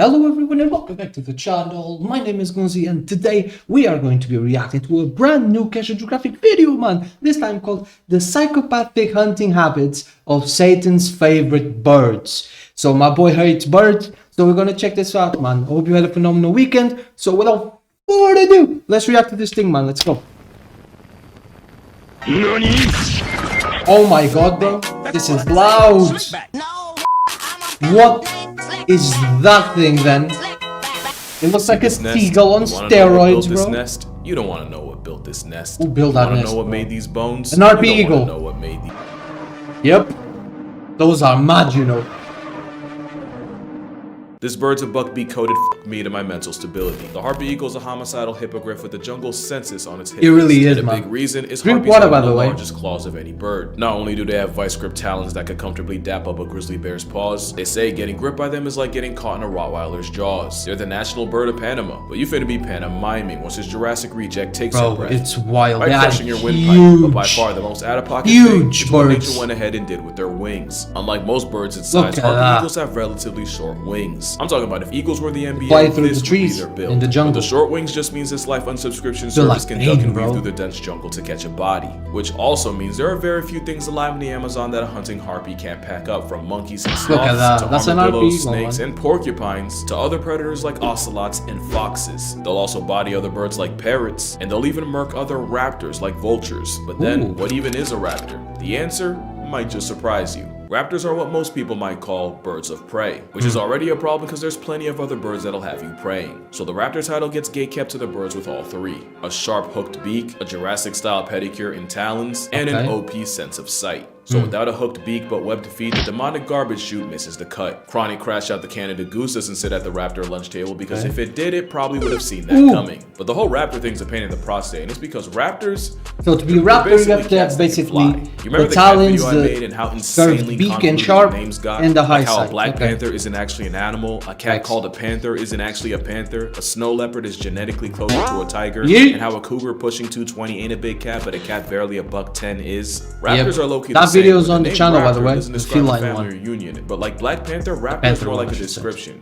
Hello everyone and welcome back to the channel. My name is Gonzii and today we are going to be reacting to a brand new Geographic video, man. This time called The Psychopathic Hunting Habits of Satan's Favorite Birds. So my boy hates birds, so we're gonna check this out, man. I hope you had a phenomenal weekend. So without further ado, let's react to this thing, man. Let's go. NANI? Oh my god, bro. This is loud. What is that thing then? It looks like a seagull on steroids, bro. Nest? You don't want to know what built this nest. Who built that nest? You know what made these bones? An RP you don't eagle. Know what made these. Yep. Those are mad, you know. This bird's a buckbeak coated me to my mental stability. The harpy eagle is a homicidal hippogriff with the jungle census on its hip. It really is, and man. A big reason is Drink harpies water, have by the the way. largest claws of any bird. Not only do they have vice grip talons that could comfortably dap up a grizzly bear's paws, they say getting gripped by them is like getting caught in a Rottweiler's jaws. They're the national bird of Panama, but you finna be pantomiming once this Jurassic reject takes a Bro, breath. it's wild. By They are crushing your windpipe, huge. but by far the most out-of-pocket Huge thing is what birds. nature went ahead and did with their wings. Unlike most birds its Look size, at harpy that. eagles have relatively short wings. I'm talking about if eagles were the NBA, Fly through this the would trees be their build. in the jungle. But the short wings just means this life unsubscription They're service like can big, duck and bro. weave through the dense jungle to catch a body. Which also means there are very few things alive in the Amazon that a hunting harpy can't pack up, from monkeys and Look at that. sloths to That's an armadillos, RP, snakes, man. and porcupines to other predators like ocelots and foxes. They'll also body other birds like parrots, and they'll even murk other raptors like vultures. But then, Ooh. what even is a raptor? The answer might just surprise you. Raptors are what most people might call birds of prey, which is already a problem because there's plenty of other birds that'll have you preying. So the raptor title gets gatekept to the birds with all three: a sharp hooked beak, a Jurassic-style pedicure and talons, and an OP sense of sight. So without a hooked beak but webbed feet, the demonic garbage chute misses the cut. Chronic Crash Out the Canada Goose doesn't sit at the raptor lunch table because if it did, it probably would have seen that coming. But the whole raptor thing's a pain in the prostate, and it's because raptors... So to be raptor, you have to have basically You remember the the cat talons, video I made and how curved insanely beak and convoluted sharp, the names got? and the high Like how side. a black Okay. panther isn't actually an animal, a cat called a panther isn't actually a panther, a snow leopard is genetically closer to a tiger, Yeet. and how a cougar pushing 220 ain't a big cat, but a cat barely a $110 is. Raptors Yep. are low-key That the same, video's but on the name channel, by the raptor way, doesn't the describe a feline family one. or union, but like Black Panther, raptor is panther more one, like a I should say. description.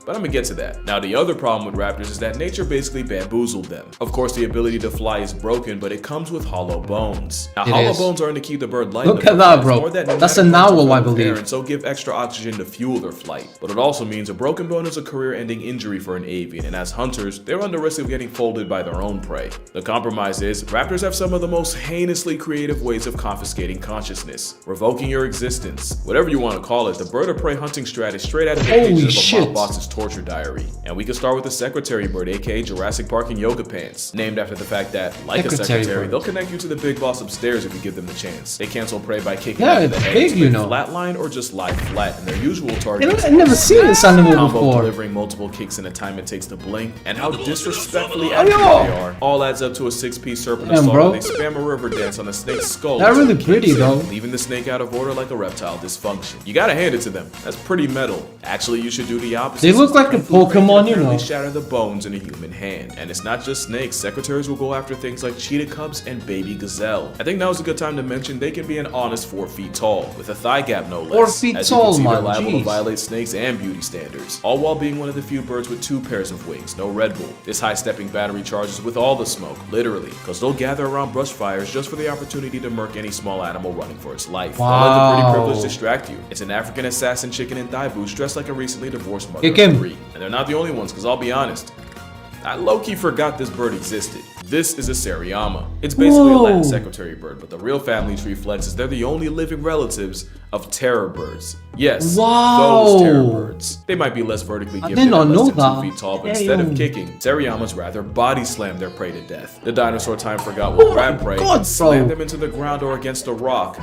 But I'm gonna get to that. Now, the other problem with raptors is that nature basically bamboozled them. Of course, the ability to fly is broken, but it comes with hollow bones. Now, It hollow is. bones aren't to keep the bird light. Look in the at that, first bro. place, nor that That's a pneumatic bones owl, are I full of air believe. and so give extra oxygen to fuel their flight. But it also means a broken bone is a career-ending injury for an avian, and as hunters, they run the risk of getting folded by their own prey. The compromise is, raptors have some of the most heinously creative ways of confiscating consciousness, revoking your existence. Whatever you want to call it, the bird of prey hunting strat is straight out of the Holy pages of a shit. mob boss's torture diary. And we can start with the secretary bird, aka Jurassic Park in yoga pants, named after the fact that, like a Secretary secretary, bird. they'll connect you to the big boss upstairs if you give them the chance. They cancel prey by kicking Yeah, you in the it's head, big, you split know. flatline, or just lie flat, and their usual You target know, is I've never seen this animal combo before. delivering multiple kicks in the time it takes to blink, and how disrespectfully Yo! accurate they are, all adds up to a 6-piece serpent Damn, assault bro. where they spam a river dance on a snake's skull. They're until really it kicks pretty, in, though. leaving the snake out of order like a reptile dysfunction. You gotta hand it to them. That's pretty metal. Actually, you should do the opposite. They look like a Kung Fu Pokemon, you apparently know. shatter the bones in a human hand. And it's not just snakes. Secretaries will go after things like cheetah cubs and baby gazelle. I think now is a good time to mention they can be an honest 4 feet tall, with a thigh gap no less. 4 feet As tall, you can see, they're man, liable jeez. to violate snakes and beauty standards, all while being one of the few birds with 2 pairs of wings, no Red Bull. This high-stepping battery charges with all the smoke, literally, because they'll gather around brush fires just for the opportunity to murk any small animal running for its life. Don't let the Wow. pretty privilege distract you. It's an African assassin chicken and thigh boost dressed like a recently divorced mother Kick of him. 3. And they're not the only ones, because I'll be honest, I low-key forgot this bird existed. This is a Seriama. It's basically a Latin Whoa. secretary bird, but the real family tree flexes they're the only living relatives of terror birds. Yes, Wow. those terror birds. They might be less vertically I gifted did not at less know than 2 that. feet tall, but Yeah, instead yo. of kicking, Seriamas rather body slam their prey to death. The dinosaur time forgot will Oh grab my prey God, and slam bro. them into the ground or against a rock.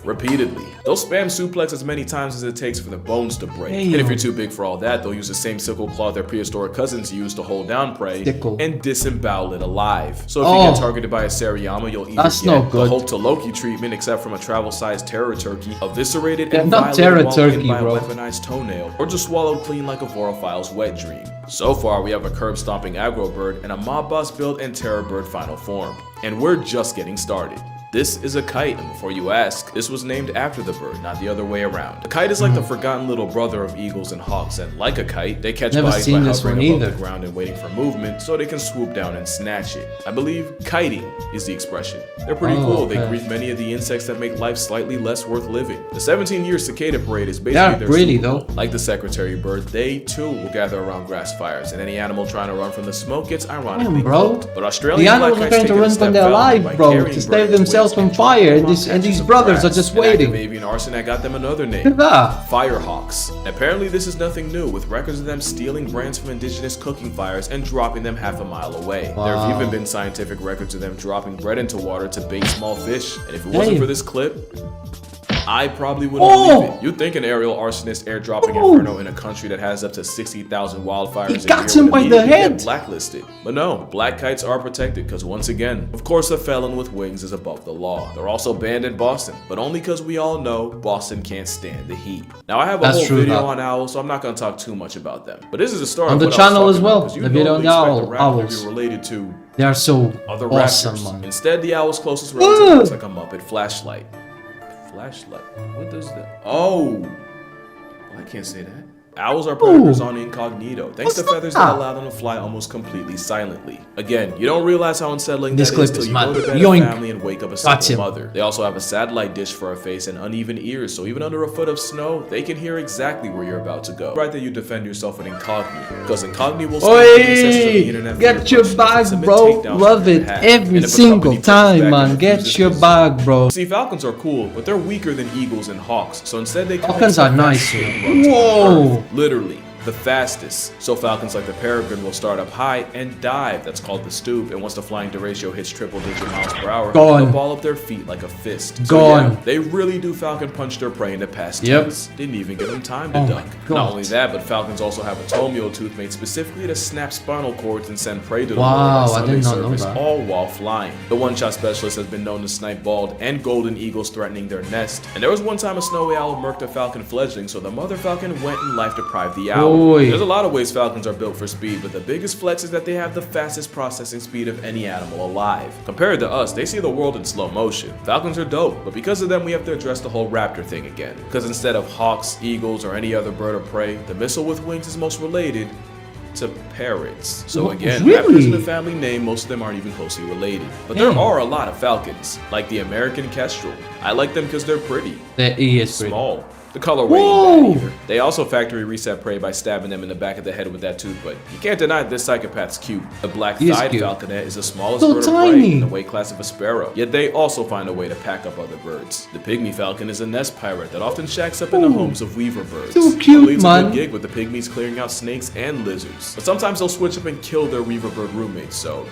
Repeatedly. They'll spam suplex as many times as it takes for the bones to break. Damn. And if you're too big for all that, they'll use the same sickle claw their prehistoric cousins used to hold down prey Sickle. and disembowel it alive. So if you Oh. get targeted by a Seriama, you'll either That's get no the good. Hulk to Loki treatment, except from a travel-sized terror turkey, eviscerated Yeah, and not violated terror while turkey, hit by bro. a weaponized toenail, or just swallowed clean like a vorophile's wet dream. So far, we have a curb-stomping aggro bird and a mob boss build and terror bird final form. And we're just getting started. This is a kite, and before you ask, this was named after the bird, not the other way around. A kite is like the forgotten little brother of eagles and hawks, and like a kite, they catch Never bodies by seen this hovering one above either. the ground and waiting for movement so they can swoop down and snatch it. I believe kiting is the expression. They're pretty cool. They okay. grief many of the insects that make life slightly less worth living. The 17-year cicada parade is They are basically their pretty, Super Bowl. though. Like the secretary bird, they too will gather around grass fires, and any animal trying to run from the smoke gets ironically Damn, bro. cooked. But Australian The animals black are kites trying to take it a run step from their further life, by bro, carrying to save birds' themselves wings from and fire, dropping and them on these patches of brothers are grass. just An active waiting. avian arson that got them another name. Look at that. Firehawks. Apparently this is nothing new, with records of them stealing brands from indigenous cooking fires and dropping them half a mile away. There have even been scientific records of them dropping bread into water to bait small fish, and if it wasn't Damn. for this clip, I probably wouldn't believe it. You'd think an aerial arsonist airdropping inferno in a country that has up to 60,000 wildfires He a year got him would by the immediately head. get blacklisted. But no, black kites are protected because once again, of course a felon with wings is above the law. They're also banned in Boston, but only because we all know Boston can't stand the heat. Now I have a That's whole true, video though. on owls, so I'm not going to talk too much about them. But this is a story On of the what I was channel as talking well, about, 'cause you the video on normally the expect a raptor to owls. be related to They are so other awesome, raptors. man. Instead, the owl's closest relative looks like a Muppet flashlight. Flashlight? What does that? Oh! I can't say that. Owls are predators on incognito, thanks to What's feathers that? that allow them to fly almost completely silently. Again, you don't realize how unsettling This that clip is till is you mad. go to bed Yoink. a family and wake up a Got single him. mother. They also have a satellite dish for a face and uneven ears, so even under a foot of snow, they can hear exactly where you're about to go. Right that you defend yourself with incognito, because incognito will scan the ancestors of the internet for Get your questions and bag, submit bro. takedowns Love on your it behalf. every And if a single company pushes back time, and man. refuses Get your to- bag, bro. See, falcons are cool, but they're weaker than eagles and hawks, so instead they can Falcons make are the nice, fastest man. run to Whoa. Earth. Literally. The fastest. So falcons like the peregrine will start up high and dive, that's called the stoop, and once the flying derecho hits triple-digit miles per hour, Gone. they'll ball up their feet like a fist. Gone. So yeah, they really do falcon punch their prey in the past Yep. tense. Didn't even give them time to Oh my duck. God. Not only that, but falcons also have a tomio tooth made specifically to snap spinal cords and send prey to the Wow, lower I Sunday did not know surface, that. all while flying. The one-shot specialist has been known to snipe bald and golden eagles threatening their nest. And there was one time a snowy owl murked a falcon fledgling, so the mother falcon went and life-deprived the owl. Oy. There's a lot of ways falcons are built for speed, but the biggest flex is that they have the fastest processing speed of any animal alive. Compared to us, they see the world in slow motion. Falcons are dope, but because of them, we have to address the whole raptor thing again. Because instead of hawks, eagles, or any other bird of prey, the missile with wings is most related to parrots. So again, Really? raptors in the family name, most of them aren't even closely related. But there are a lot of falcons, like the American kestrel. I like them because they're pretty. He is pretty. Small. The colorway ain't bad either. They also factory reset prey by stabbing them in the back of the head with that tooth, but you can't deny this psychopath's cute. The black-thighed cute. falconet is the smallest So bird of tiny. prey in the weight class of a sparrow, yet they also find a way to pack up other birds. The pygmy falcon is a nest pirate that often shacks up in the homes of weaver birds. So cute, Leads a man. good gig with the pygmies clearing out snakes and lizards. But sometimes they'll switch up and kill their weaver bird roommates, so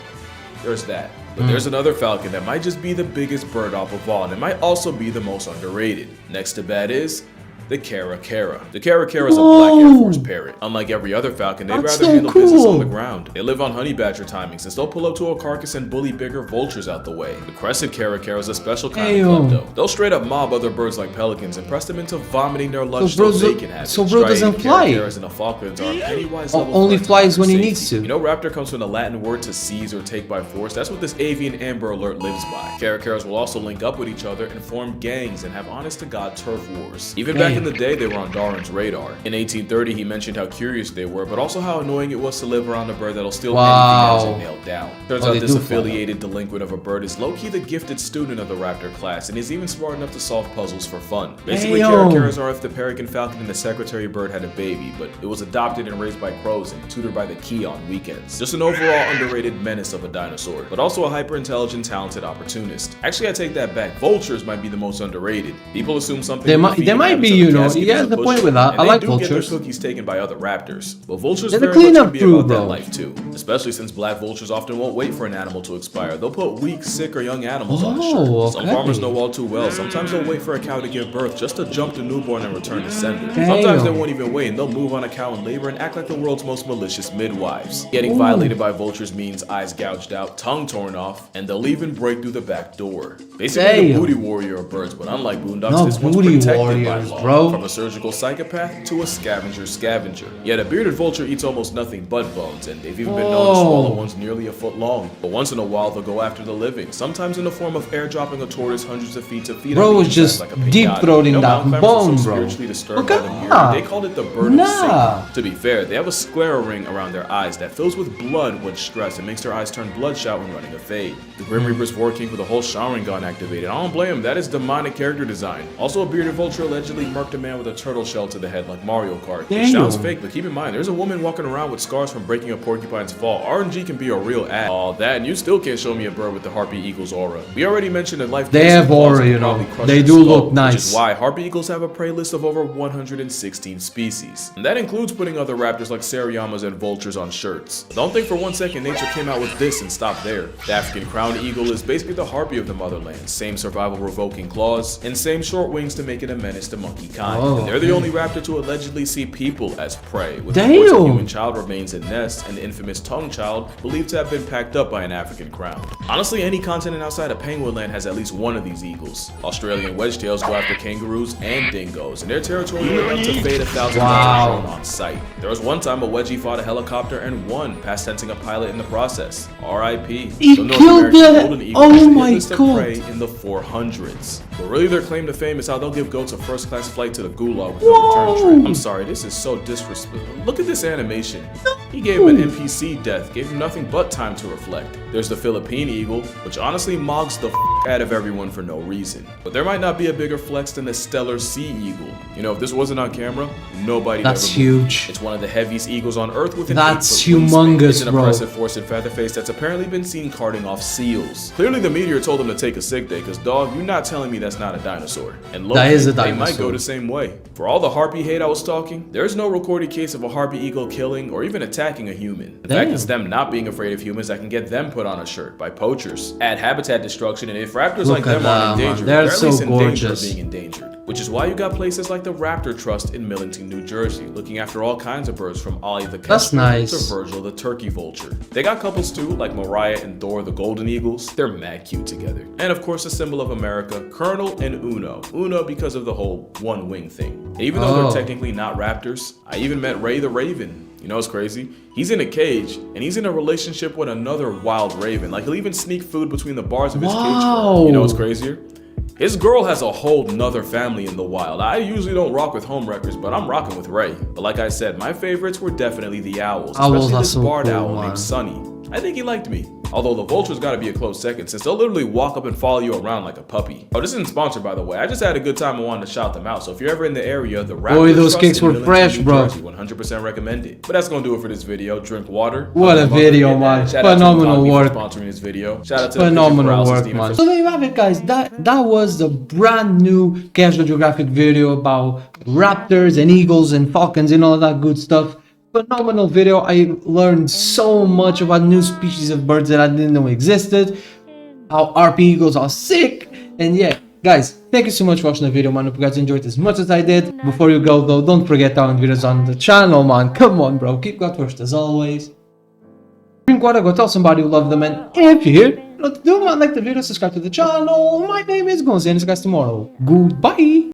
there's that. But there's another falcon that might just be the biggest bird off of all, and it might also be the most underrated. Next to bat is the caracara. The caracara is a black Air Force parrot. Unlike every other falcon, they'd That's rather so handle business cool. on the ground. They live on honey badger timing, since they'll pull up to a carcass and bully bigger vultures out the way. The crested caracara is a special kind of Damn. klepto. They'll straight up mob other birds like pelicans and press them into vomiting their lunch bro so they do- can have it. so bro doesn't Striated fly? caracaras and the falcons are pennywise O- level only threats flies to when he safety. needs to. You know, raptor comes from the Latin word to seize or take by force. That's what this avian Amber Alert lives by. Caracaras will also link up with each other and form gangs and have honest-to-God turf wars. Even back in the day, they were on Darwin's radar. In 1830, he mentioned how curious they were, but also how annoying it was to live around a bird that'll steal Wow. anything that's nailed down. Turns Oh, out they this do fall affiliated delinquent of a bird is low-key the gifted student of the raptor class, and is even smart enough to solve puzzles for fun. Basically, Damn. caracaras are if the peregrine falcon and the secretary bird had a baby, but it was adopted and raised by crows and tutored by the key on weekends. Just an overall underrated menace of a dinosaur, but also a hyper-intelligent, talented opportunist. Actually, I take that back. Vultures might be the most underrated. People assume something. They you might- feed they them might happens be, to you the know, casket yeah, is the a point push with that. and I they like do get their vultures. cookies taken by other raptors. But vultures They're the very much cleanup can be crew, about that bro. life too. Especially since black vultures often won't wait for an animal to expire. They'll put weak, sick, or young animals on the Oh, shirt. Some okay. farmers know all too well. Sometimes they'll wait for a cow to give birth just to jump the newborn and return to sender. Damn. Sometimes they won't even wait and they'll move on a cow in labor and act like the world's most malicious midwives. Getting violated by vultures means eyes gouged out, tongue torn off, and they'll even break through the back door. Basically the Damn. booty warrior of birds, but unlike boondocks, No, this one's booty protected warriors, by law. bro. From a surgical psychopath to a scavenger. Yet a bearded vulture eats almost nothing but bones, and they've even been even known the smaller ones nearly a foot long. But once in a while, they'll go after the living, sometimes in the form of airdropping a tortoise hundreds of feet to feed Bro on the was inside just like a pinata. deep-throating that mountain climbers bone, are so bro. spiritually disturbed Okay. by the mirror, they called it the bird of Nah. Satan. To be fair, they have a sclera ring around their eyes that fills with blood when stressed and makes their eyes turn bloodshot when running a fade. The Grim Reaper's Vorking with a whole showering gun activated. I don't blame him, that is demonic character design. Also, a bearded vulture allegedly murked a man with a turtle shell to the head like Mario Kart. It sounds fake, but keep in mind, there's a woman walking around with scars from breaking a porcupine's fall. RNG can be a real ad. All that, and you still can't show me a bird with the harpy eagle's aura. We already mentioned that life. They have aura, you know. They do look nice. Which is why harpy eagles have a prey list of over 116 species. And that includes putting other raptors like Seriamas and vultures on shirts. Don't think for one second nature came out with this and stopped there. The African crowned eagle is basically the harpy of the motherland. Same survival revoking claws, and same short wings to make it a menace to monkey kind. And they're the only raptor to allegedly see people as prey, with reports of human child remains in nests and the infamous tongue child believed to have been packed up by an African crown. Honestly, any continent outside of Penguin Land has at least one of these eagles. Australian wedgetails go after kangaroos and dingoes, and their territory live up to fade 1,000 drone on sight. There was one time a wedgie fought a helicopter and won, past tensing a pilot in the process. R.I.P. He killed the... Oh my god. In the 400s. But really their claim to fame is how they'll give goats a first-class flight to the gulag with no return trip. I'm sorry, this is so disrespectful. Look at this animation. He gave him an NPC death, gave him nothing but time to reflect. There's the Philippine eagle, which honestly mogs the out of everyone for no reason. But there might not be a bigger flex than the stellar sea eagle. You know, if this wasn't on camera, nobody. That's huge. It's one of the heaviest eagles on Earth with an That's humongous, it's an impressive forested featherface that's apparently been seen carting off seals. Clearly the meteor told him to take a sick day, cause dog, you're not telling me that's not a dinosaur. And look, that is a dinosaur. They might go the same way. For all the harpy hate I was talking, there's no recorded case of a harpy eagle killing or even attacking a human. In fact, it's them not being afraid of humans that can get them put on a shirt by poachers. Add habitat destruction, and if raptors like them aren't endangered, they're at least in danger of being endangered. Which is why you got places like the Raptor Trust in Millington, New Jersey, looking after all kinds of birds from Ollie the Kestrel to Virgil the turkey vulture. They got couples too, like Mariah and Thor the golden eagles. They're mad cute together. And of course, the symbol of America, Colonel and Uno. Uno because of the whole one wing thing. And even though they're technically not raptors, I even met Ray the Raven. You know what's crazy? He's in a cage, and he's in a relationship with another wild raven. Like, he'll even sneak food between the bars of his cage. You know what's crazier? His girl has a whole nother family in the wild. I usually don't rock with homewreckers, but I'm rocking with Ray. But like I said, my favorites were definitely the owls, especially this barred owl named Sunny. I think he liked me. Although the vulture's gotta be a close second, since they'll literally walk up and follow you around like a puppy. Oh, this isn't sponsored, by the way. I just had a good time and wanted to shout them out. So if you're ever in the area, the Raptor those kicks were fresh, bro. 100% recommend it. But that's gonna do it for this video. Drink water. What a video, man. Phenomenal work. Sponsoring this video. Shout out to phenomenal work, man. So there you have it, guys. That was the brand new Casual Geographic video about raptors and eagles and falcons and all that good stuff. Phenomenal video. I learned so much about new species of birds that I didn't know existed, how RP eagles are sick, and yeah, guys, thank you so much for watching the video, man. Hope you guys enjoyed as much as I did. Before you go though, don't forget to download videos on the channel, man. Come on, bro, keep God first as always. Drink water, go tell somebody you love them, and if you're here, you know what to do, man. Like the video, subscribe to the channel. My name is Gonzii, and see you guys tomorrow. Goodbye.